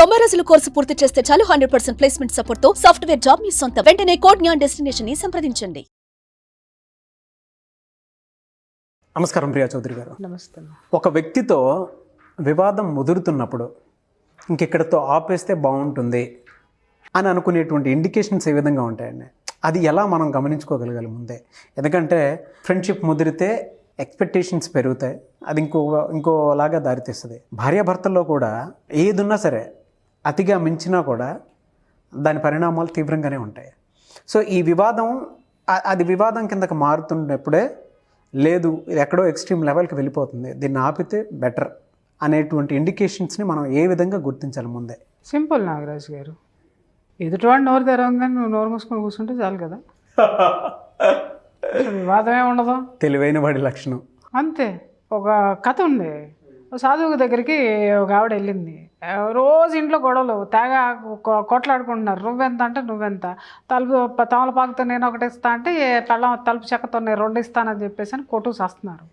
90 రోజుల కోర్సు పూర్తి చేస్తే చాలు 100% ప్లేస్మెంట్ సపోర్ట్ తో సాఫ్ట్వేర్ జాబ్ మీ సొంతం. వెంటనే కోడ్ జ్ఞాన్ డెస్టినేషన్ ని సంప్రదించండి. నమస్కారం ప్రియా చౌదరి గారు. నమస్తే. ఒక వ్యక్తితో వివాదం ముదురుతున్నప్పుడు ఇంకెక్కడితో ఆపేస్తే బాగుంటుంది అని అనుకునేటువంటి ఇండికేషన్స్ ఏ విధంగా ఉంటాయండి? అది ఎలా మనం గమనించుకోగలగాలి ముందే? ఎందుకంటే ఫ్రెండ్షిప్ ముదిరితే ఎక్స్పెక్టేషన్స్ పెరుగుతాయి, అది ఇంకోలాగా దారితీస్తుంది. భార్యాభర్తల్లో కూడా ఏదున్నా సరే అతిగా మించినా కూడా దాని పరిణామాలు తీవ్రంగానే ఉంటాయి. సో ఈ వివాదం అది వివాదం కిందకి మారుతున్నప్పుడే లేదు ఇది ఎక్కడో ఎక్స్ట్రీమ్ లెవెల్కి వెళ్ళిపోతుంది, దీన్ని ఆపితే బెటర్ అనేటువంటి ఇండికేషన్స్ని మనం ఏ విధంగా గుర్తించాలి ముందే? సింపుల్ నాగరాజు గారు, ఎదుటివాడు నోరు తెరవంగానే నువ్వు నోరు మూసుకొని కూర్చుంటే చాలు కదా, వివాదమే ఉండదు. తెలివైన వాడి లక్షణం అంతే. ఒక కథ ఉంది. సాధువు దగ్గరికి ఒక ఆవిడ వెళ్ళింది. రోజు ఇంట్లో గొడవలు తెగ కొట్లాడుకుంటున్నారు. నువ్వెంత అంటే నువ్వెంత, తమలపాకుతో నేను ఒకటి ఇస్తా అంటే పెళ్ళం తలుపు చెక్కతో నేను 2 ఇస్తానని చెప్పేసి అని కొట్టుకు వస్తున్నారు.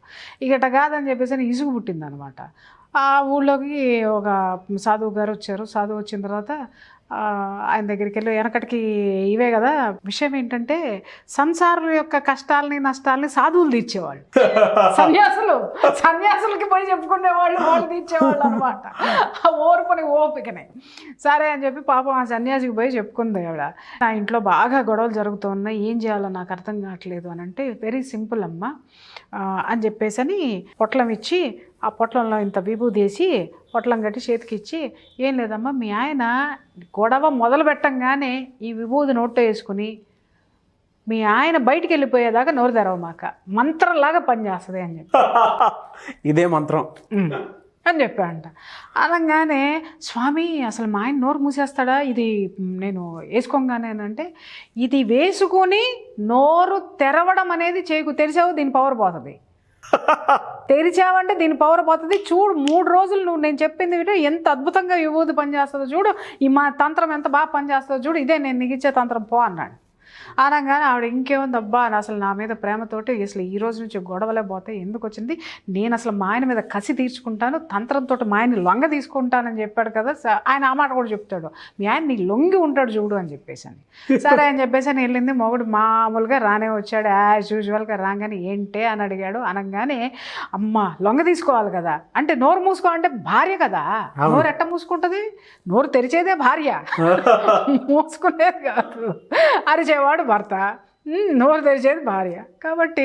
ఇక కాదని చెప్పేసి అని ఇసుగు పుట్టింది అనమాట. ఆ ఊళ్ళోకి ఒక సాధువు గారు వచ్చారు. సాధువు వచ్చిన తర్వాత ఆయన దగ్గరికి వెళ్ళి వెనకటికి ఇవే కదా విషయం ఏంటంటే సంసారం యొక్క కష్టాలని నష్టాలని సాధువులు తీర్చేవాళ్ళు. సన్యాసులకి పోయి చెప్పుకునేవాళ్ళు, వాళ్ళు తీర్చేవాళ్ళు అనమాట. ఆ ఓర్పుని ఓపికనే. సరే అని చెప్పి పాపం ఆ సన్యాసికి పోయి చెప్పుకుంది ఆవిడ, నా ఇంట్లో బాగా గొడవలు జరుగుతున్నాయి, ఏం చేయాలో నాకు అర్థం కావట్లేదు అని అంటే, వెరీ సింపుల్ అమ్మ అని చెప్పేసి అని పొట్లం ఇచ్చి ఆ పొట్లంలో ఇంత విభూది వేసి పొట్లం కట్టి చేతికి ఇచ్చి, ఏం లేదమ్మా మీ ఆయన గొడవ మొదలు పెట్టంగానే ఈ విభూది నోట్లో వేసుకుని మీ ఆయన బయటికి వెళ్ళిపోయేదాకా నోరు తెరవమాక, మంత్రంలాగా పనిచేస్తుంది అని చెప్పి, ఇదే మంత్రం అని చెప్పాడంట. అనగానే స్వామి అసలు మా ఆయన నోరు మూసేస్తాడా ఇది నేను వేసుకోగానే అంటే, ఇది వేసుకొని నోరు తెరవడం అనేది చేయకు, తెరిచావు దీని పవర్ పోతుంది, తెరిచావంటే దీని పవర్ పోతుంది. చూడు 3 రోజులు నువ్వు నేను చెప్పింది వింటే ఎంత అద్భుతంగా విభూతి పనిచేస్తుందో చూడు, ఈ మా తంత్రం ఎంత బాగా పనిచేస్తుందో చూడు, ఇదే నేను నీకు ఇచ్చే తంత్రం పో అన్నాడు. అనగానే ఆవిడ ఇంకేముంది అబ్బా అని అసలు నా మీద ప్రేమతోటి అసలు ఈ రోజు నుంచి గొడవలే పోతాయి, ఎందుకు వచ్చింది, నేను అసలు మా ఆయన మీద కసి తీర్చుకుంటాను, తంత్రంతో మా ఆయన్ని లొంగ తీసుకుంటానని చెప్పాడు కదా. ఆయన ఆ మాట కూడా చెప్తాడు, మీ ఆయన నీ లొంగి ఉంటాడు చూడు అని చెప్పేసి అని. సరే అని చెప్పేసి అని వెళ్ళింది. మొగుడు మామూలుగా రానే వచ్చాడు, యాజ్ యూజువల్గా రాగానే ఏంటే అని అడిగాడు. అనగానే అమ్మ లొంగ తీసుకోవాలి కదా అంటే, నోరు మూసుకోవాలంటే భార్య కదా, నోరు ఎట్ట మూసుకుంటుంది, నోరు తెరిచేదే భార్య, మూసుకునేది కాదు, అరిచేవాడు భర్త, నోరు తెరిచేది భార్య. కాబట్టి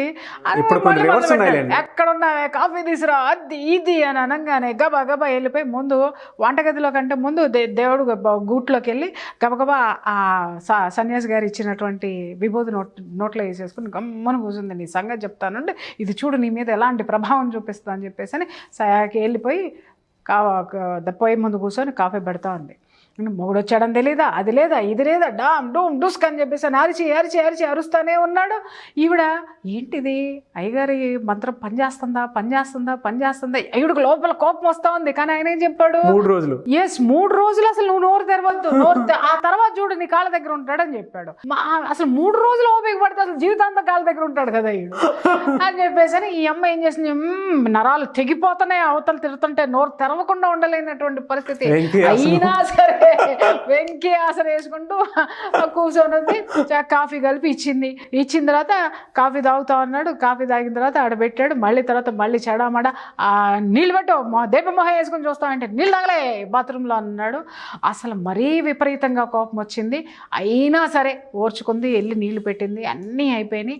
ఎక్కడున్నావే కాఫీ తీసురా అది ఇది అని అనగానే గబా గబా వెళ్ళిపోయి ముందు వంటగదిలో కంటే ముందు దేవుడు గూట్లోకి వెళ్ళి గబగబా ఆ సన్యాసి గారు ఇచ్చినటువంటి విభూతి నోట్లో వేసేసుకుని గమ్మన కూర్చుంది. నీ సంగతి చెప్తానంటే ఇది చూడు నీ మీద ఎలాంటి ప్రభావం చూపిస్తా అని చెప్పేసి అని సయాకి వెళ్ళిపోయి పొయ్యి ముందు కూర్చొని కాఫీ పెడతా ఉంది. మొగుడు వచ్చాడని తెలీదా, అది లేదా ఇది లేదా, డామ్ డూమ్ డుస్క్ అని చెప్పేసి అరిచి అరిచి అరిచి అరుస్తానే ఉన్నాడు. ఈవిడ ఏంటిది అయ్యగారి మంత్రం పనిచేస్తుందా పనిచేస్తుందా పనిచేస్తుందా, అయ్యుడికి లోపల కోపం వస్తూ ఉంది. కానీ ఆయన ఏం చెప్పాడు, 3 రోజులు 3 రోజులు అసలు నువ్వు నోరు తెరవద్దు, ఆ తర్వాత చూడు నీ కాళ్ళ దగ్గర ఉంటాడని చెప్పాడు. అసలు 3 రోజులు ఓపిక పడితే అసలు జీవితాంతం కాళ్ళ దగ్గర ఉంటాడు కదా ఈడు అని చెప్పేసి ఈ అమ్మ ఏం చేసింది, నరాలు తెగిపోతున్నాయి అవతలు తిరుగుతుంటే నోరు తెరవకుండా ఉండలేనటువంటి పరిస్థితి. అయినా సరే వెంకి ఆసన వేసుకుంటూ కూర్చొని ఉంది. కాఫీ కలిపి ఇచ్చిన తర్వాత కాఫీ తాగుతా ఉన్నాడు. కాఫీ తాగిన తర్వాత ఆడ పెట్టాడు. మళ్ళీ చెడామడ నీళ్ళు పెట్టు, దీపమొహం వేసుకొని చూస్తామంటే నీళ్ళు తాగలే బాత్రూంలో అన్నాడు. అసలు మరీ విపరీతంగా కోపం వచ్చింది. అయినా సరే ఓర్చుకుంది, వెళ్ళి నీళ్లు పెట్టింది, అన్నీ అయిపోయినాయి.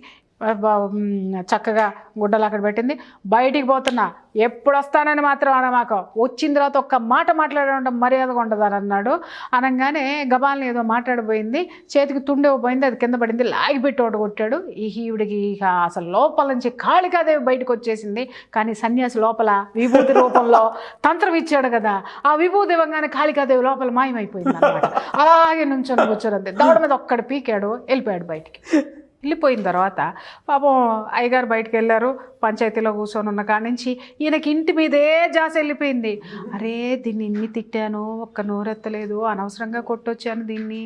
చక్కగా గుడ్డలు అక్కడ పెట్టింది. బయటికి పోతున్నా, ఎప్పుడు వస్తానని మాత్రం అనమాక, వచ్చిన తర్వాత ఒక్క మాట మాట్లాడడం మర్యాదగా ఉండదని అన్నాడు. అనగానే గబాల్ని ఏదో మాట్లాడిపోయింది, చేతికి తుండేపోయింది, అది కింద పడింది, లాగిపెట్టి ఒకటి కొట్టాడు. ఈ ఈవిడికి ఇక అసలు లోపల నుంచి కాళికాదేవి బయటకు వచ్చేసింది. కానీ సన్యాసి లోపల విభూతి రూపంలో తంత్రం ఇచ్చాడు కదా, ఆ విభూతి ఇవ్వగానే కాళికాదేవి లోపల మాయమైపోయింది అనమాట. అలాగే నుంచొని కూర్చోరంతే, దవడ మీద ఒక్కడు పీకాడు, వెళ్ళిపోయాడు బయటికి. వెళ్ళిపోయిన తర్వాత పాపం అయ్యగారు బయటకు వెళ్ళారు, పంచాయతీలో కూర్చొని ఉన్న కాడి నుంచి ఈయనకి ఇంటి మీదే జాస వెళ్ళిపోయింది. అరే దీన్ని ఇన్ని తిట్టాను, ఒక్క నోరెత్తలేదు, అనవసరంగా కొట్టొచ్చాను దీన్ని,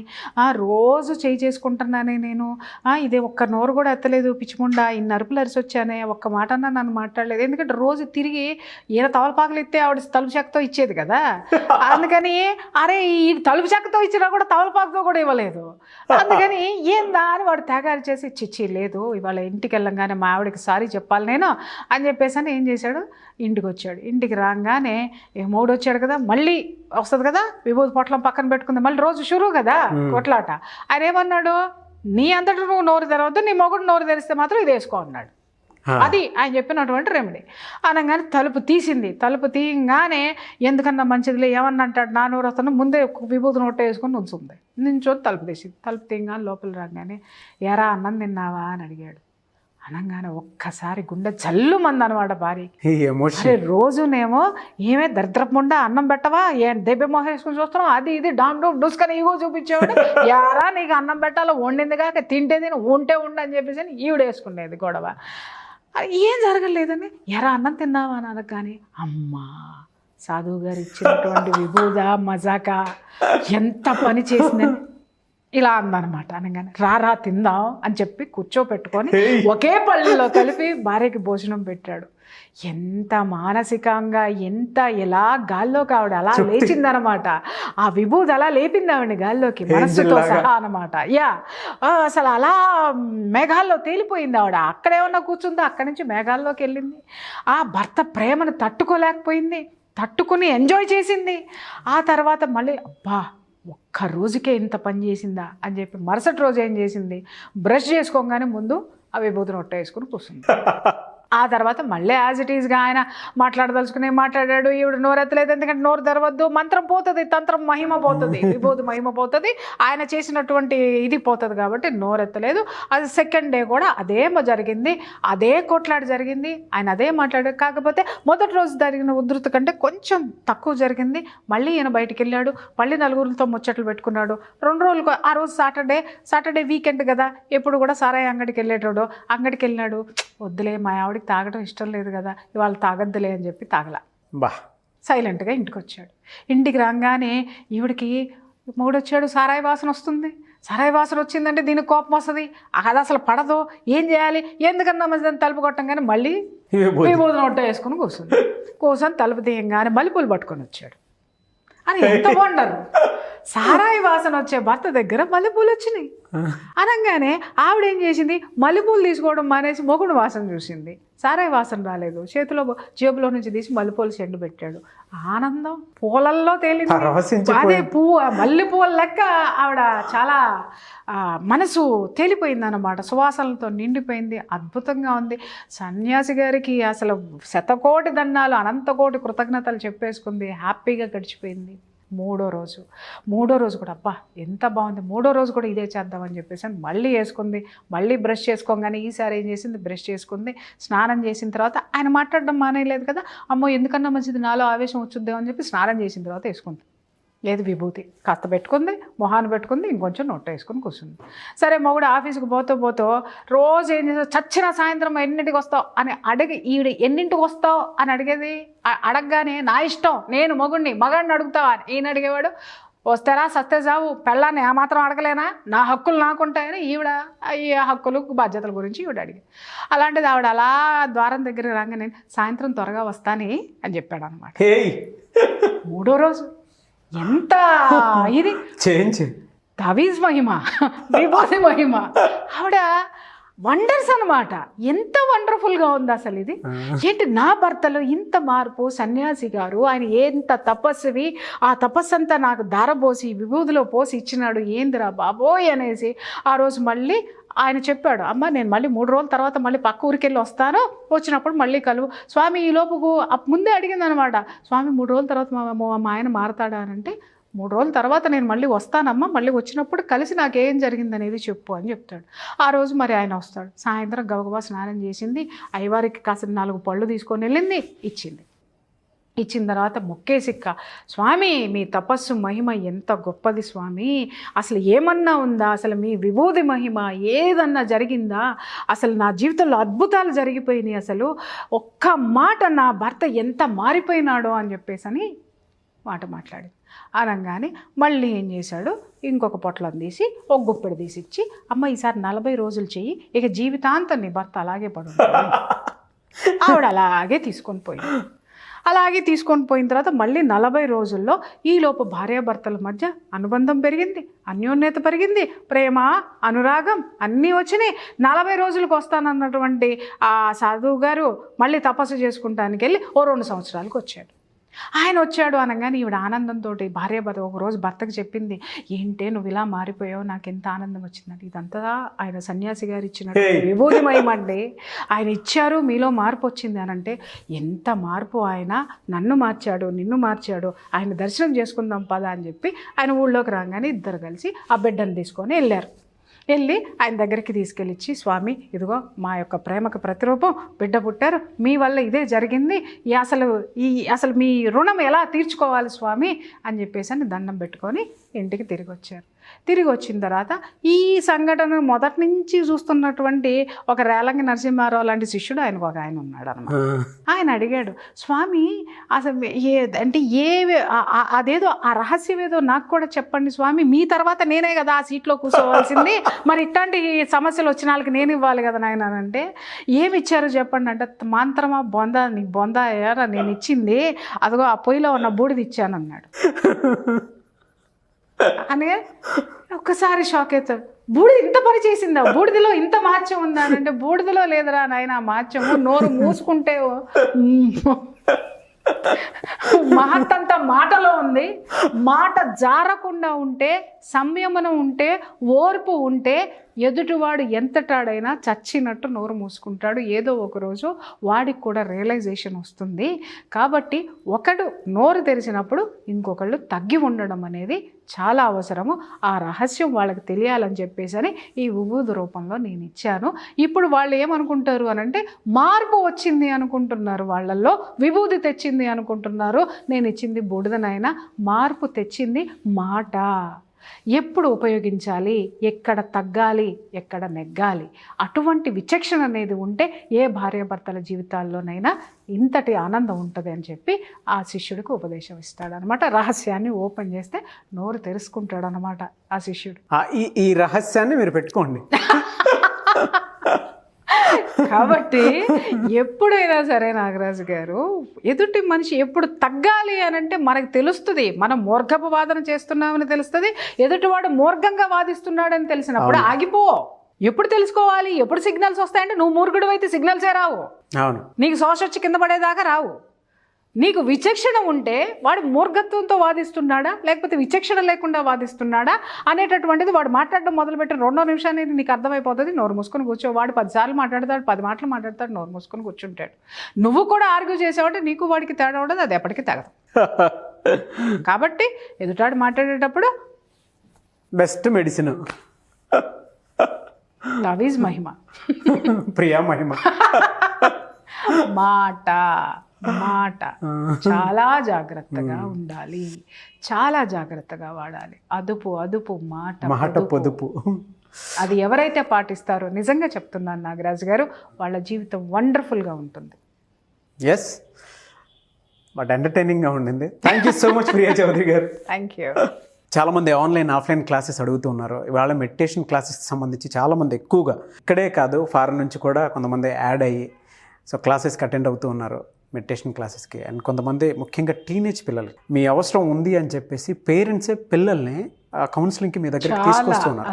రోజు చేయి చేసుకుంటున్నానే నేను, ఇదే ఒక్క నోరు కూడా ఎత్తలేదు, పిచ్చిముండా ఇన్ని అరుపులు అరిసి వచ్చానే, ఒక్క మాట అన్నా నన్ను మాట్లాడలేదు. ఎందుకంటే రోజు తిరిగి ఈయన తవలపాకులు ఇస్తే ఆవిడ తలుపు చెక్కతో ఇచ్చేది కదా, అందుకని అరే ఈ తలుపు చెక్కతో ఇచ్చినా కూడా తవలపాకుతో కూడా ఇవ్వలేదు. అందుకని ఏందా అని వాడు తెగారి చేసి చిచ్చి లేదు ఇవాళ ఇంటికి వెళ్ళంగానే మా ఆవిడకి సారీ చెప్పాలి నేను అని చెప్పేసి అని ఏం చేశాడు, ఇంటికి వచ్చాడు. ఇంటికి రాగానే మొగుడు వచ్చాడు కదా, మళ్ళీ వస్తుంది కదా విభూతి పొట్లం పక్కన పెట్టుకుంది, మళ్ళీ రోజు షురూ కదా కొట్లాట. ఆయన ఏమన్నాడు, నీ అంతటా నువ్వు నోరు తెరవద్దు, నీ మొగుడు నోరు తెరిస్తే మాత్రం ఇది వేసుకో అన్నాడు. అది ఆయన చెప్పినటువంటి రెమెడీ. అనగానే తలుపు తీసింది. తలుపు తీయగానే ఎందుకన్నా మంచిదిలే ఏమన్నా అంటాడు నా నోరు వస్తాను, ముందే విభూతి నోట వేసుకొని ఉంచుంది. నించొని తలుపు తీసింది. తలుపు తీయగానే లోపల రాగానే ఎరా అన్నం తిన్నావా అని అడిగాడు. అనగానే ఒక్కసారి గుండె జల్లుమంది అనమాట భార్యకి. అరే రోజునేమో ఏమే దరిద్రపుండా అన్నం పెట్టవా, దెబ్బ మొహం వేసుకుని చూస్తున్నావు, అది ఇది డామ్ డూమ్ డూసుకొని ఈగో చూపించేవాడు, యారా నీకు అన్నం పెట్టాలో వండింది కాక తింటే తిని ఉంటే అని చెప్పేసి ఈవిడ వేసుకునేది గొడవ. ఏం జరగలేదని ఎరా అన్నం తిన్నావా అని అనగానే అమ్మా సాధువు గారు ఇచ్చినటువంటి విభూద మజాక ఎంత పని చేసిందని ఇలా అందనమాట. అనగానే రారా తిందాం అని చెప్పి కూర్చోపెట్టుకొని ఒకే పళ్ళలో కలిపి భార్యకి భోజనం పెట్టాడు. ఎంత మానసికంగా ఎంత ఎలా గాల్లోకి ఆవిడ అలా లేచిందనమాట. ఆ విభూది అలా లేపింది ఆవిడని గాల్లోకి మనస్సుతో సహా అనమాట. అసలు అలా మేఘాల్లో తేలిపోయింది ఆవిడ. అక్కడేమన్నా కూర్చుందో అక్కడి నుంచి మేఘాల్లోకి వెళ్ళింది. ఆ భర్త ప్రేమను తట్టుకోలేకపోయింది, తట్టుకుని ఎంజాయ్ చేసింది. ఆ తర్వాత మళ్ళీ అబ్బా ఒక్క రోజుకే ఇంత పని చేసిందా అని చెప్పి మరుసటి రోజు ఏం చేసింది, బ్రష్ చేసుకోగానే ముందు ఆ విభూతి నొట్ట వేసుకుని కూర్చుంది. ఆ తర్వాత మళ్ళీ యాజ్ ఇట్ ఈస్గా ఆయన మాట్లాడదలుచుకునే మాట్లాడాడు. ఈవిడ నోరెత్తలేదు, ఎందుకంటే నోరు తెరవద్దు, మంత్రం పోతుంది, తంత్రం మహిమ పోతుంది, విభూతి మహిమ పోతుంది, ఆయన చేసినటువంటి ఇది పోతుంది కాబట్టి నోరెత్తలేదు. అది సెకండ్ డే కూడా అదే జరిగింది, అదే కొట్లాట జరిగింది, ఆయన అదే మాట్లాడాడు. కాకపోతే మొదటి రోజు జరిగిన ఉధృతి కంటే కొంచెం తక్కువ జరిగింది. మళ్ళీ ఈయన బయటికి వెళ్ళాడు, మళ్ళీ నలుగురితో ముచ్చట్లు పెట్టుకున్నాడు. 2 రోజులు ఆ రోజు సాటర్డే వీకెండ్ కదా, ఎప్పుడు కూడా సారాయి అంగడికి వెళ్ళేటోడు. అంగడికి వెళ్ళినాడు, వద్దులే మా ఆవిడకి తాగడం ఇష్టం లేదు కదా, ఇవాళ తాగద్దులే అని చెప్పి తాగల, సైలెంట్గా ఇంటికి వచ్చాడు. ఇంటికి రాగానే ఈవిడికి మొగుడు వచ్చాడు, సారాయి వాసన వస్తుంది. సారాయి వాసన వచ్చిందంటే దీనికి కోపం వస్తుంది, అది అసలు పడదు, ఏం చేయాలి, ఎందుకన్నా మంచిదని తలుపు కొట్టంగానే మళ్ళీ విభూతి నోట వేసుకుని కూర్చొని తలుపు తీయంగానే మల్లెపూలు పట్టుకొని వచ్చాడు. అని ఎంత వండరు, సారాయి వాసన వచ్చే భర్త దగ్గర మల్లెపూలు వచ్చినాయి. అనగానే ఆవిడేం చేసింది, మల్లెపూలు తీసుకోవడం మానేసి మొగుడు వాసన చూసింది. సారాయి వాసన రాలేదు, చేతిలో జేబులో నుంచి తీసి మల్లెపూలు చెండు పెట్టాడు. ఆనందం పూలల్లో తేలింది. అదే పువ్వు మల్లెపూల లెక్క ఆవిడ చాలా మనసు తేలిపోయింది అన్నమాట, సువాసనలతో నిండిపోయింది. అద్భుతంగా ఉంది. సన్యాసి గారికి అసలు శతకోటి దండాలు, అనంతకోటి కృతజ్ఞతలు చెప్పేసుకుంది. హ్యాపీగా గడిచిపోయింది. మూడో రోజు కూడా అబ్బా ఎంత బాగుంది, మూడో రోజు కూడా ఇదే చేద్దామని చెప్పేసి మళ్ళీ వేసుకుంది. మళ్ళీ బ్రష్ చేసుకోగానే ఈసారి ఏం చేసింది, బ్రష్ చేసుకుంది. స్నానం చేసిన తర్వాత ఆయన మాట్లాడడం మానేయలేదు కదా, అమ్మో ఎందుకన్నా మంచిది నాలో ఆవేశం వచ్చుద్దామని చెప్పి స్నానం చేసిన తర్వాత వేసుకుంది. లేదు విభూతి కాస్త పెట్టుకుంది, మొహాన్ని పెట్టుకుంది, ఇంకొంచెం నొట్ట వేసుకొని కూర్చుంది. సరే మొగుడు ఆఫీస్కి పోతూ రోజు ఏం చేస్తావు, చచ్చిన సాయంత్రం ఎన్నింటికి వస్తావు అని అడిగి, ఈవిడ ఎన్నింటికి వస్తావు అని అడిగేది. అడగగానే నా ఇష్టం, నేను మగాడిని అడుగుతావా అని ఈయన అడిగేవాడు. వస్తారా సత్తే చావు, పెళ్ళాన్ని ఆ మాత్రం అడగలేనా, నా హక్కులు నాకుంటాయని ఈవిడ ఈ హక్కులు బాధ్యతల గురించి ఈవిడ అడిగి. అలాంటిది ఆవిడ అలా ద్వారం దగ్గర రాగా నేను సాయంత్రం త్వరగా వస్తాని అని చెప్పాడు అనమాట. మూడో రోజు ఎంత ఇది తవీజ్ మహిమ, విభూతి మహిమ, ఆవిడ వండర్స్ అనమాట. ఎంత వండర్ఫుల్గా ఉంది అసలు ఇది. ఏంటి నా భర్తలో ఇంత మార్పు, సన్యాసి గారు ఆయన ఎంత తపస్వి, ఆ తపస్సంతా నాకు దారబోసి విభూతిలో పోసి ఇచ్చినాడు, ఏందిరా బాబోయ్ అనేసి ఆ రోజు మళ్ళీ ఆయన చెప్పాడు, అమ్మ నేను మళ్ళీ 3 రోజుల తర్వాత మళ్ళీ పక్క ఊరికి వెళ్ళి వస్తాను, వచ్చినప్పుడు మళ్ళీ కలువు స్వామి. ఈ లోపుకు ముందే అడిగింది అనమాట, స్వామి 3 రోజుల తర్వాత మా ఆయన మారతాడా అని అంటే, 3 రోజుల తర్వాత నేను మళ్ళీ వస్తానమ్మా, మళ్ళీ వచ్చినప్పుడు కలిసి నాకేం జరిగిందనేది చెప్పు అని చెప్తాడు. ఆ రోజు మరి ఆయన వస్తాడు. సాయంత్రం గబగబా స్నానం చేసింది, అయ్యవారికి కాసిన 4 పళ్ళు తీసుకొని వెళ్ళింది, ఇచ్చింది. ఇచ్చిన తర్వాత మొక్కేసిక్క, స్వామి మీ తపస్సు మహిమ ఎంత గొప్పది స్వామి, అసలు ఏమన్నా ఉందా, అసలు మీ విభూది మహిమ ఏదన్నా జరిగిందా, అసలు నా జీవితంలో అద్భుతాలు జరిగిపోయినాయి, అసలు ఒక్క మాట నా భర్త ఎంత మారిపోయినాడో అని చెప్పేసి అని మాట మాట్లాడింది. అనగానే మళ్ళీ ఏం చేశాడు, ఇంకొక పొట్లం తీసి ఒక గుప్పెడు తీసి ఇచ్చి, అమ్మ ఈసారి 40 రోజులు చెయ్యి, ఇక జీవితాంతం నీ భర్త అలాగే పడు. ఆవిడ అలాగే తీసుకొని పోయింది. అలాగే తీసుకొని పోయిన తర్వాత మళ్ళీ 40 రోజుల్లో ఈలోపు భార్యాభర్తల మధ్య అనుబంధం పెరిగింది, అన్యోన్యత పెరిగింది, ప్రేమ అనురాగం అన్నీ వచ్చినాయి. 40 రోజులకు వస్తానన్నటువంటి ఆ సాధువు గారు మళ్ళీ తపస్సు చేసుకుంటానికి వెళ్ళి ఓ 2 సంవత్సరాలకు వచ్చాడు. ఆయన వచ్చాడు అనగానే ఈవిడ ఆనందంతో భార్యాభర్త ఒకరోజు భర్తకు చెప్పింది, ఏంటే నువ్వు ఇలా మారిపోయావు, నాకు ఎంత ఆనందం వచ్చిందండి. ఇదంతా ఆయన సన్యాసి గారు ఇచ్చిన విభూతిమయమండి, ఆయన ఇచ్చారు, మీలో మార్పు వచ్చింది అని అంటే, ఎంత మార్పు, ఆయన నన్ను మార్చాడు, నిన్ను మార్చాడు, ఆయన దర్శనం చేసుకుందాం పదా అని చెప్పి ఆయన ఊళ్ళోకి రాగానే ఇద్దరు కలిసి ఆ బిడ్డను తీసుకొని వెళ్ళారు. వెళ్ళి ఆయన దగ్గరికి తీసుకెళ్ళిచ్చి, స్వామి ఇదిగో మా యొక్క ప్రేమకు ప్రతిరూపం బిడ్డ పుట్టారు, మీ వల్ల ఇదే జరిగింది, అసలు మీ రుణం ఎలా తీర్చుకోవాలి స్వామి అని చెప్పేసి అని దండం పెట్టుకొని ఇంటికి తిరిగి వచ్చారు. తిరిగి వచ్చిన తర్వాత ఈ సంఘటన మొదటి నుంచి చూస్తున్నటువంటి ఒక రేలంగి నరసింహారావు లాంటి శిష్యుడు ఆయనకు ఒక ఆయన ఉన్నాడు అన్నమాట. ఆయన అడిగాడు, స్వామి అసలు అంటే అదేదో ఆ రహస్యం ఏదో నాకు కూడా చెప్పండి స్వామి, మీ తర్వాత నేనే కదా ఆ సీట్లో కూర్చోవాల్సింది, మరి ఇట్లాంటి సమస్యలు వచ్చిన వాళ్ళకి నేను ఇవ్వాలి కదా నాయన అంటే, ఏమి ఇచ్చారో చెప్పండి అంటే, మంత్రమా బొంద, నీ బొంద ఏరా నేను ఇచ్చింది, అదిగో ఆ పొయ్యిలో ఉన్న బూడిది ఇచ్చాను అన్నాడు. అని ఒక్కసారి షాక్ అవుతాడు, బూడిద ఇంత పని చేసిందా, బూడిదలో ఇంత మార్చం ఉందా అంటే, బూడిదలో లేదురా నాయన మార్చము, నోరు మూసుకుంటే మహత్తంతా మాటలో ఉంది. మాట జారకుండా ఉంటే, సంయమనం ఉంటే, ఓర్పు ఉంటే ఎదుటివాడు ఎంతటాడైనా చచ్చినట్టు నోరు మూసుకుంటాడు. ఏదో ఒకరోజు వాడికి కూడా రియలైజేషన్ వస్తుంది. కాబట్టి ఒకడు నోరు తెరిచినప్పుడు ఇంకొకళ్ళు తగ్గి ఉండడం అనేది చాలా అవసరము. ఆ రహస్యం వాళ్ళకి తెలియాలని చెప్పేసి ఈ విభూది రూపంలో నేను ఇచ్చాను. ఇప్పుడు వాళ్ళు ఏమనుకుంటారు అనంటే, మార్పు వచ్చింది అనుకుంటున్నారు, వాళ్ళల్లో విభూది తెచ్చింది అనుకుంటున్నారు. నేను ఇచ్చింది బూడిదనైనా, మార్పు తెచ్చింది మాట. ఎప్పుడు ఉపయోగించాలి, ఎక్కడ తగ్గాలి, ఎక్కడ నెగ్గాలి, అటువంటి విచక్షణ అనేది ఉంటే ఏ భార్యాభర్తల జీవితాల్లోనైనా ఇంతటి ఆనందం ఉంటుంది అని చెప్పి ఆ శిష్యుడికి ఉపదేశం ఇస్తాడనమాట. రహస్యాన్ని ఓపెన్ చేస్తే నోరు తెరుచుకుంటాడు అనమాట ఆ శిష్యుడు. ఈ రహస్యాన్ని మీరు పెట్టుకోండి. కాబట్టి ఎప్పుడైనా సరే నాగరాజు గారు, ఎదుటి మనిషి ఎప్పుడు తగ్గాలి అని అంటే మనకు తెలుస్తుంది, మనం మూర్ఖపు వాదన చేస్తున్నామని తెలుస్తుంది, ఎదుటివాడు మూర్ఖంగా వాదిస్తున్నాడని తెలిసినప్పుడు ఆగిపో. ఎప్పుడు తెలుసుకోవాలి, ఎప్పుడు సిగ్నల్స్ వస్తాయంటే, నువ్వు మూర్ఖుడు అయితే సిగ్నల్సే రావు, నీకు శోష వచ్చి కింద పడేదాకా రావు. నీకు విచక్షణ ఉంటే వాడు మూర్ఖత్వంతో వాదిస్తున్నాడా లేకపోతే విచక్షణ లేకుండా వాదిస్తున్నాడా అనేటటువంటిది వాడు మాట్లాడడం మొదలుపెట్టిన 2వ నిమిషాన్ని నీకు అర్థమైపోతుంది. నోరు మూసుకొని కూర్చో. వాడు 10 సార్లు మాట్లాడతాడు, 10 మాటలు మాట్లాడతాడు, నోరు మూసుకొని కూర్చుంటాడు. నువ్వు కూడా ఆర్గ్యూ చేసావంటే నీకు వాడికి తేడా ఉండదు, అది ఎప్పటికీ తగదు. కాబట్టి ఎదుటాడు మాట్లాడేటప్పుడు బెస్ట్ మెడిసిన్ లవ్ ఈజ్ మహిమ, ప్రియా మహిమ. మాట చాలా జాగ్రత్తగా ఉండాలి, చాలా జాగ్రత్తగా వాడాలి. అదుపు మాట పొదుపు. అది ఎవరైతే పాటిస్తారో, నిజంగా చెప్తున్నాను నాగరాజు గారు, వాళ్ళ జీవితం వండర్ఫుల్గా ఉంటుంది. ఎస్, బట్ ఎంటర్టైనింగ్గా ఉండింది. Thank you so much Priya Chaudhary గారు. Thank you. చాలామంది ఆన్లైన్ ఆఫ్లైన్ క్లాసెస్ అడుగుతూ ఉన్నారు. ఇవాళ మెడిటేషన్ క్లాసెస్కి సంబంధించి చాలామంది ఎక్కువగా, ఇక్కడే కాదు ఫారెన్ నుంచి కూడా కొంతమంది యాడ్ అయ్యి సో క్లాసెస్కి అటెండ్ అవుతూ ఉన్నారు, మెడిటేషన్ క్లాసెస్కి. అండ్ కొంతమంది ముఖ్యంగా టీనేజ్ పిల్లలు, మీ అవసరం ఉంది అని చెప్పేసి పేరెంట్సే పిల్లల్ని కౌన్సిలింగ్కి మీ దగ్గర తీసుకొస్తున్నారు.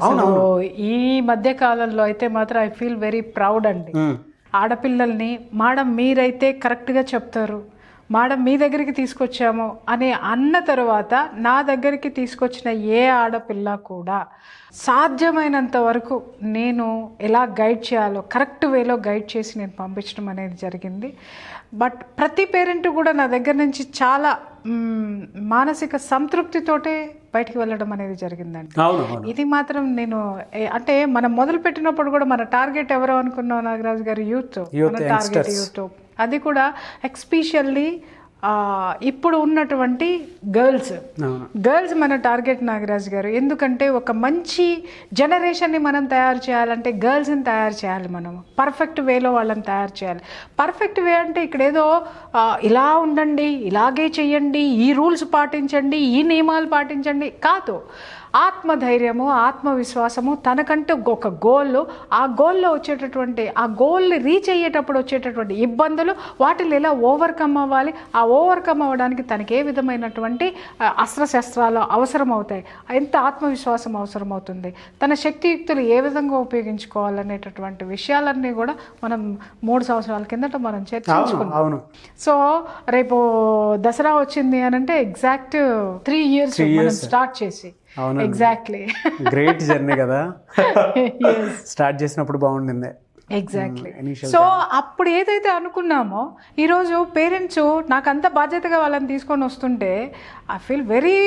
ఈ మధ్య కాలంలో అయితే మాత్రం ఐ ఫీల్ వెరీ ప్రౌడ్ అండి. ఆడపిల్లల్ని మేడం మీరైతే కరెక్ట్గా చెప్తారు, మేడం మీ దగ్గరికి తీసుకొచ్చాము అని అన్న తర్వాత నా దగ్గరికి తీసుకొచ్చిన ఏ ఆడపిల్ల కూడా సాధ్యమైనంత వరకు నేను ఎలా గైడ్ చేయాలో కరెక్ట్ వేలో గైడ్ చేసి నేను పంపించడం అనేది జరిగింది. బట్ ప్రతి పేరెంట్ కూడా నా దగ్గర నుంచి చాలా మానసిక సంతృప్తితోటే బయటికి వెళ్ళడం అనేది జరిగిందండి. ఇది మాత్రం నేను అంటే మనం మొదలు పెట్టినప్పుడు కూడా మన టార్గెట్ ఎవరో అనుకున్నాం నాగరాజు గారు, యూత్. మన టార్గెట్ యూత్. అది కూడా ఎక్స్పెషల్లీ ఇప్పుడు ఉన్నటువంటి గర్ల్స్ అవును మన టార్గెట్ నాగరాజ్ గారు. ఎందుకంటే ఒక మంచి జనరేషన్ని మనం తయారు చేయాలంటే గర్ల్స్ని తయారు చేయాలి, మనం పర్ఫెక్ట్ వేలో వాళ్ళని తయారు చేయాలి. పర్ఫెక్ట్ వే అంటే ఇక్కడ ఏదో ఇలా ఉండండి, ఇలాగే చెయ్యండి, ఈ రూల్స్ పాటించండి, ఈ నియమాలు పాటించండి కాదు. ఆత్మధైర్యము, ఆత్మవిశ్వాసము, తనకంటూ ఒక గోల్, ఆ గోల్లో వచ్చేటటువంటి, ఆ గోల్ని రీచ్ అయ్యేటప్పుడు వచ్చేటటువంటి ఇబ్బందులు, వాటిని ఎలా ఓవర్కమ్ అవ్వాలి, ఆ ఓవర్కమ్ అవ్వడానికి తనకి ఏ విధమైనటువంటి అస్త్రశస్త్రాలు అవసరం అవుతాయి, ఎంత ఆత్మవిశ్వాసం అవసరం అవుతుంది, తన శక్తియుక్తులు ఏ విధంగా ఉపయోగించుకోవాలనేటటువంటి విషయాలన్నీ కూడా మనం 3 సంవత్సరాల కిందట మనం చర్చించుకున్నాం. అవును సో రేపు దసరా వచ్చింది అని అంటే ఎగ్జాక్ట్ 3 years మనం స్టార్ట్ చేసి. ఎగ్జాక్ట్లీ గ్రేట్ జర్నీ కదా. స్టార్ట్ చేసినప్పుడు బాగుండింది. ఎగ్జాక్ట్లీ. సో అప్పుడు ఏదైతే అనుకున్నామో ఈరోజు పేరెంట్స్ నాకు అంత బాధ్యతగా వాళ్ళని తీసుకొని వస్తుంటే ఐ ఫీల్ వెరీ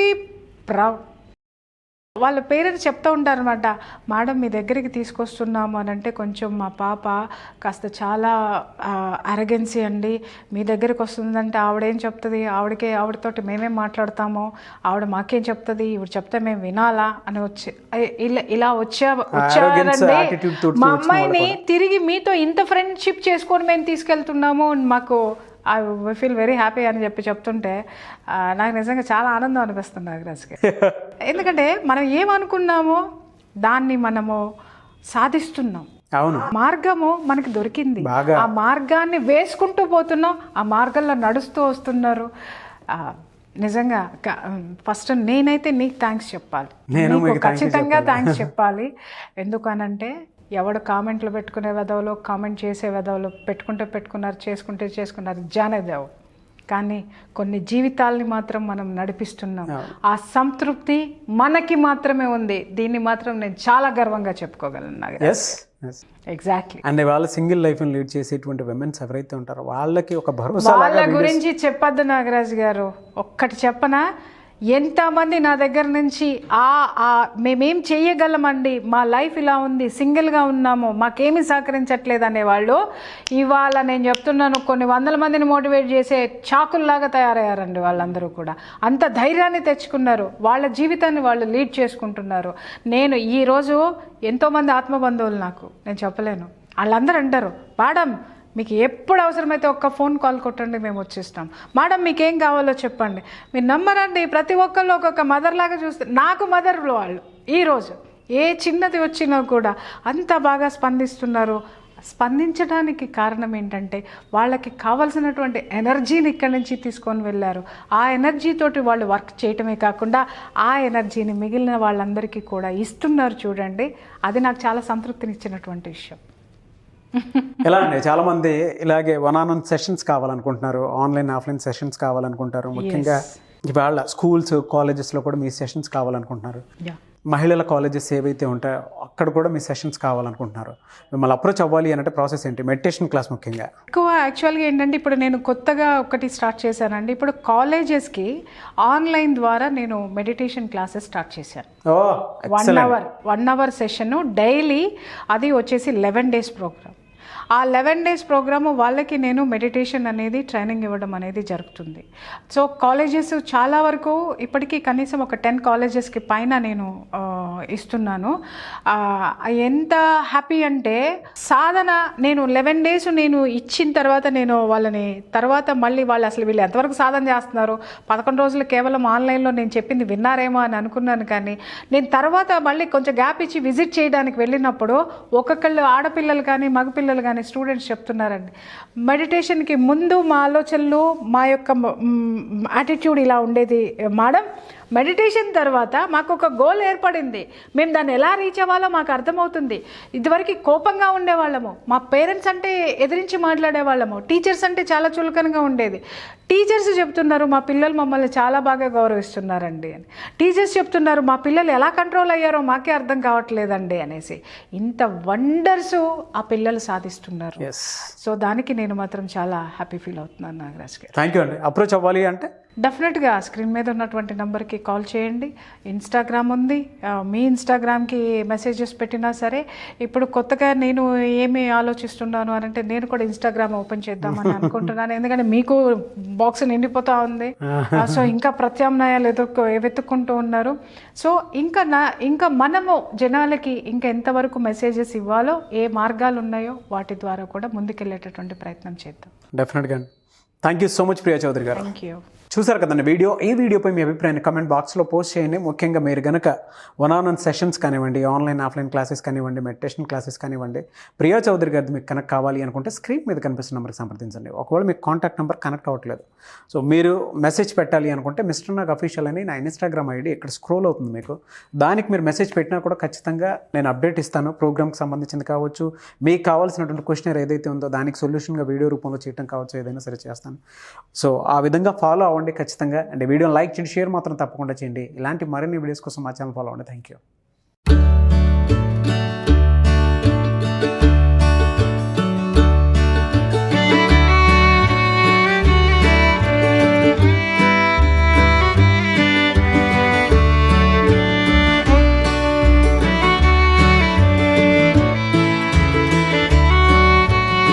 ప్రౌడ్. వాళ్ళ పేరెంట్స్ చెప్తూ ఉంటారు అనమాట, మేడం మీ దగ్గరికి తీసుకొస్తున్నాము అని అంటే కొంచెం మా పాప కాస్త చాలా అరగెన్సీ అండి, మీ దగ్గరికి వస్తుందంటే ఆవిడేం చెప్తుంది, ఆవిడతోటి మేమేం మాట్లాడతామో, ఆవిడ మాకేం చెప్తుంది, ఇవి చెప్తే మేము వినాలా అని ఇలా వచ్చారండి. మా అమ్మాయిని తిరిగి మీతో ఇంత ఫ్రెండ్షిప్ చేసుకొని మేము తీసుకెళ్తున్నాము, మాకు ఐ ఫీల్ వెరీ హ్యాపీ అని చెప్తుంటే నాకు నిజంగా చాలా ఆనందం అనిపిస్తుంది నాగరాజ్కి. ఎందుకంటే మనం ఏమనుకున్నామో దాన్ని మనము సాధిస్తున్నాం. అవును, మార్గము మనకి దొరికింది, ఆ మార్గాన్ని వేసుకుంటూ పోతున్నాం, ఆ మార్గంలో నడుస్తూ వస్తున్నారు. నిజంగా ఫస్ట్ నేనైతే నీకు థ్యాంక్స్ చెప్పాలి, ఖచ్చితంగా థ్యాంక్స్ చెప్పాలి. ఎందుకనంటే ఎవడు కామెంట్లు పెట్టుకునే వెదవులు, కామెంట్ చేసే వెదవులు పెట్టుకున్నారు, చేసుకున్నారు జానేదేవు, కానీ కొన్ని జీవితాలని మాత్రం మనం నడిపిస్తున్నాం. ఆ సంతృప్తి మనకి మాత్రమే ఉంది. దీన్ని మాత్రం నేను చాలా గర్వంగా చెప్పుకోగలను. ఎగ్జాక్ట్లీ. అండ్ వాళ్ళ సింగిల్ లైఫ్ లీడ్ చేసేటువంటి విమెన్స్ ఎవరైతే ఉంటారో వాళ్ళకి ఒక భరోసా. వాళ్ళ గురించి చెప్పొద్దు నాగరాజ్ గారు, ఒక్కటి చెప్పనా, ఎంతమంది నా దగ్గర నుంచి మేమేం చెయ్యగలమండి, మా లైఫ్ ఇలా ఉంది, సింగిల్గా ఉన్నాము, మాకేమీ సహకరించట్లేదు అనేవాళ్ళు ఇవాళ నేను చెప్తున్నాను కొన్ని 100 మందిని మోటివేట్ చేసే చాకుల్లాగా తయారయ్యారండి. వాళ్ళందరూ కూడా అంత ధైర్యాన్ని తెచ్చుకున్నారు, వాళ్ళ జీవితాన్ని వాళ్ళు లీడ్ చేసుకుంటున్నారు. నేను ఈరోజు ఎంతోమంది ఆత్మబంధువులు నాకు, నేను చెప్పలేను, వాళ్ళందరూ అంటారు, మేడం మీకు ఎప్పుడు అవసరమైతే ఒక్క ఫోన్ కాల్ కొట్టండి, మేము వచ్చేస్తాం, మేడం మీకేం కావాలో చెప్పండి. మీరు నమ్మరండి, ప్రతి ఒక్కళ్ళు ఒక్కొక్క మదర్ లాగా చూస్తే నాకు మదర్లు వాళ్ళు. ఈరోజు ఏ చిన్నది వచ్చినా కూడా అంత బాగా స్పందిస్తున్నారు. స్పందించడానికి కారణం ఏంటంటే వాళ్ళకి కావాల్సినటువంటి ఎనర్జీని ఇక్కడి నుంచి తీసుకొని వెళ్ళారు. ఆ ఎనర్జీతోటి వాళ్ళు వర్క్ చేయటమే కాకుండా ఆ ఎనర్జీని మిగిలిన వాళ్ళందరికీ కూడా ఇస్తున్నారు. చూడండి, అది నాకు చాలా సంతృప్తినిచ్చినటువంటి విషయం. ఎలా అండి, చాలా మంది ఇలాగే 1-on-1 సెషన్స్ కావాలనుకుంటున్నారు, ఆన్లైన్ ఆఫ్లైన్ సెషన్స్ కావాలనుకుంటారు. ముఖ్యంగా ఇవాళ స్కూల్స్ కాలేజెస్లో కూడా మీ సెషన్స్ కావాలనుకుంటున్నారు. మహిళల కాలేజెస్ ఏవైతే ఉంటాయో అక్కడ కూడా మీ సెషన్స్ కావాలనుకుంటున్నారు. మిమ్మల్ని అప్రోచ్ అవ్వాలి అంటే ప్రాసెస్ ఏంటి? మెడిటేషన్ క్లాస్ ముఖ్యంగా ఎక్కువ యాక్చువల్గా ఏంటంటే ఇప్పుడు నేను కొత్తగా ఒకటి స్టార్ట్ చేశానండి. ఇప్పుడు కాలేజెస్కి ఆన్లైన్ ద్వారా నేను మెడిటేషన్ క్లాసెస్ స్టార్ట్ చేశాను. 1 hour సెషన్ డైలీ, అది వచ్చేసి 11 days ప్రోగ్రామ్. ఆ 11 days ప్రోగ్రాము వాళ్ళకి నేను మెడిటేషన్ అనేది ట్రైనింగ్ ఇవ్వడం అనేది జరుగుతుంది. సో కాలేజెస్ చాలా వరకు ఇప్పటికీ కనీసం ఒక 10 కాలేజెస్కి పైన నేను ఇస్తున్నాను. ఎంత హ్యాపీ అంటే సాధన నేను 11 days నేను ఇచ్చిన తర్వాత నేను వాళ్ళని తర్వాత మళ్ళీ వాళ్ళు అసలు వీళ్ళు ఎంతవరకు సాధన చేస్తున్నారు, 11 రోజులు కేవలం ఆన్లైన్లో నేను చెప్పింది విన్నారేమో అని అనుకున్నాను. కానీ నేను తర్వాత మళ్ళీ కొంచెం గ్యాప్ ఇచ్చి విజిట్ చేయడానికి వెళ్ళినప్పుడు ఒక్కొక్కళ్ళు ఆడపిల్లలు కానీ మగపిల్లలు కానీ స్టూడెంట్స్ చెప్తున్నారండి, మెడిటేషన్కి ముందు మా ఆలోచనలు మా యొక్క యాటిట్యూడ్ ఇలా ఉండేది మేడం, మెడిటేషన్ తర్వాత మాకు ఒక గోల్ ఏర్పడింది, మేము దాన్ని ఎలా రీచ్ అవ్వాలో మాకు అర్థమవుతుంది. ఇదివరకు కోపంగా ఉండేవాళ్ళము, మా పేరెంట్స్ అంటే ఎదిరించి మాట్లాడేవాళ్ళము, టీచర్స్ అంటే చాలా చులకనగా ఉండేది. టీచర్స్ చెప్తున్నారు మా పిల్లలు మమ్మల్ని చాలా బాగా గౌరవిస్తున్నారండి అని. టీచర్స్ చెప్తున్నారు మా పిల్లలు ఎలా కంట్రోల్ అయ్యారో మాకే అర్థం కావట్లేదండి అనేసి. ఇంత వండర్స్ ఆ పిల్లలు సాధిస్తున్నారు. సో దానికి నేను మాత్రం చాలా హ్యాపీ ఫీల్ అవుతున్నాను నాగరాజ్ గారు. థ్యాంక్ యూ అండి. అప్రోచ్ అవ్వాలి అంటే డెఫినెట్గా స్క్రీన్ మీద ఉన్నటువంటి నెంబర్కి కాల్ చేయండి. ఇన్స్టాగ్రామ్ ఉంది, మీ ఇన్స్టాగ్రామ్కి మెసేజెస్ పెట్టినా సరే. ఇప్పుడు కొత్తగా నేను ఏమి ఆలోచిస్తున్నాను అని అంటే నేను కూడా ఇన్స్టాగ్రామ్ ఓపెన్ చేద్దామని అనుకుంటున్నాను. ఎందుకంటే మీకు బాక్స్ నిండిపోతూ ఉంది. సో ఇంకా ప్రత్యామ్నాయాలు వెతుక్కుంటూ ఉన్నారు. సో ఇంకా మనము జనాలకి ఇంకా ఎంతవరకు మెసేజెస్ ఇవ్వాలో, ఏ మార్గాలు ఉన్నాయో వాటి ద్వారా కూడా ముందుకెళ్ళేటటువంటి ప్రయత్నం చేద్దాం. డెఫినెట్గా. Thank you so much Priya Chaudhary గారు. Thank you. చూసారు కదండి ఈ వీడియోపై మీ అభిప్రాయాన్ని కమెంట్ బాక్స్లో పోస్ట్ చేయండి. ముఖ్యంగా మీరు కనుక 1-on-1 సెషన్స్ కానివ్వండి, ఆన్లైన్ ఆఫ్లైన్ క్లాసెస్ కానివ్వండి, మెడిటేషన్ క్లాసెస్ కానివ్వండి, ప్రియా చౌదరి గారిది మీకు కనెక్ట్ కావాలి అనుకుంటే స్క్రీన్ మీద కనిపిస్తున్న నెంబర్కి సంప్రదించండి. ఒకవేళ మీకు కాంటాక్ట్ నెంబర్ కనెక్ట్ అవ్వట్లేదు, సో మీరు మెసేజ్ పెట్టాలి అనుకుంటే మిస్టర్ నాగ్ అఫీషియల్ అని నా ఇన్స్టాగ్రామ్ ఐడి ఇక్కడ స్క్రోల్ అవుతుంది మీకు. దానికి మీరు మెసేజ్ పెట్టినా కూడా ఖచ్చితంగా నేను అప్డేట్ ఇస్తాను. ప్రోగ్రామ్కి సంబంధించింది కావచ్చు, మీకు కావాల్సినటువంటి క్వశ్చనర్ ఏదైతే ఉందో దానికి సొల్యూషన్గా వీడియో రూపంలో చేయడం కావచ్చు, ఏదైనా సరే చేస్తాను. సో ఆ విధంగా ఫాలో అవ్వండి ఖచ్చితంగా. అండ్ వీడియోని లైక్ చేయండి, షేర్ మాత్రం తప్పకుండా చేయండి. ఇలాంటి మరిన్ని వీడియోస్ కోసం మా ఛానల్ ఫాలో అవ్వండి. Thank you.